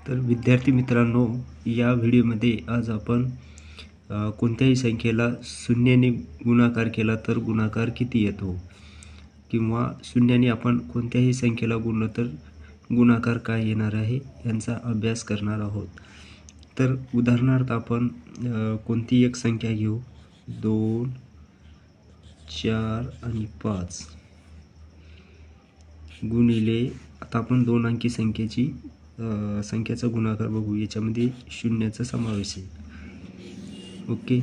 तर विद्यार्थी मित्रांनो, या व्हिडिओमध्ये आज आपण कोणत्याही संख्येला शून्याने गुणाकार केला तर गुणाकार किती येतो, किंवा शून्याने आपण कोणत्याही संख्येला गुणलं तर गुणाकार काय येणार आहे यांचा अभ्यास करणार आहोत। तर उदाहरणार्थ आपण कोणती एक संख्या घेऊ, 2, 4 आणि 5 गुणिले, आता आपण 2 अंकी संख्येचा गुणाकार बघू। याच्यामध्ये शून्याचा समावेश आहे। ओके,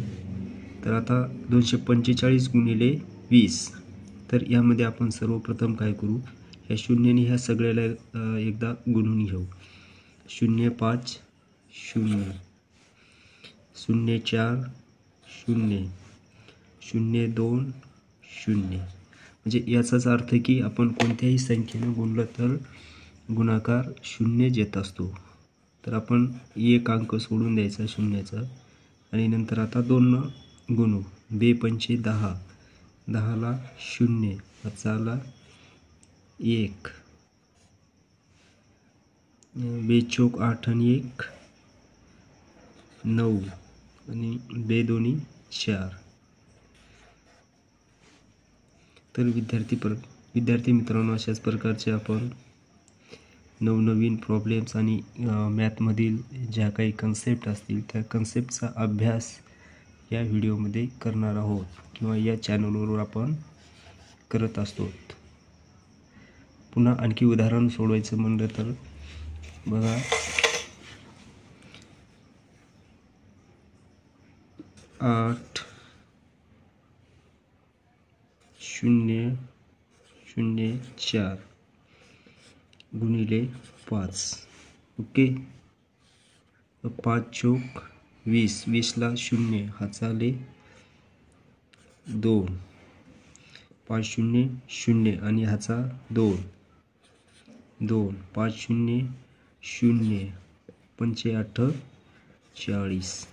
तर आता 245 गुणिले 20, तर यामध्ये आपण सर्वप्रथम काय करू, ह्या शून्याने ह्या सगळ्याला एकदा गुणून घेऊ। 0 5 0 0 4 0 0 2 0, म्हणजे याचाच अर्थ की आपण कोणत्याही संख्येने गुणलं तर गुणाकार 0 येत असतो। तर आपण एक अंक सोडून द्यायचा शून्याचा आणि नंतर आता 2 न गुणू। 2 पंचे 10, 10ला 0, 5ला 1, 2 चौक 8 आणि 1 9 आणि 2 दोन्ही 4। तर विद्यार्थी मित्रांनो, अशाच प्रकारचे आपण नवनवीन प्रॉब्लेम्स आणि मॅथमधील ज्या काही कन्सेप्ट असतील त्या कन्सेप्टचा अभ्यास या व्हिडिओमध्ये करणार आहोत, किंवा या चॅनलवर आपण करत असतो। पुन्हा आणखी उदाहरण सोडवायचं म्हणलं तर बघा, 8 0 0 4 गुणिले 5। ओके, 5 चौक 20, 20ला 0, हाचाले 2, 5 0 0 आणि हाचा 2 2, 5 0 0, 5 8 40,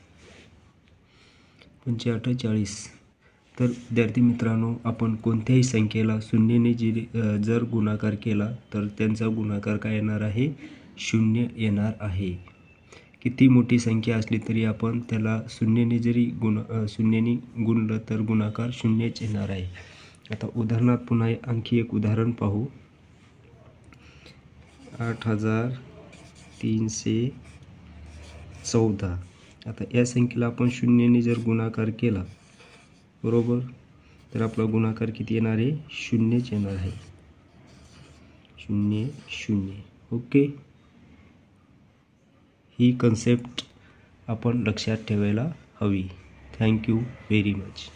5 8 40। तर विद्यार्थी मित्रांनो, आपण कोणत्याही संख्येला शून्याने जर गुणाकार केला तर त्यांचा गुणाकार काय येणार आहे, 0 येणार आहे। किती मोठी संख्या असली तरी आपण त्याला शून्याने शून्याने गुणलं तर गुणाकार 0च येणार आहे। आता उदाहरणार्थ पुन्हा आणखी एक उदाहरण पाहू। 8314। आता या संख्येला आपण शून्याने जर गुणाकार केला, बरोबर, तर आपला गुणाकार किती येणार आहे, 0च येणार आहे। 0 0। ओके, ही कन्सेप्ट आपण लक्षात ठेवायला हवी। Thank you very much.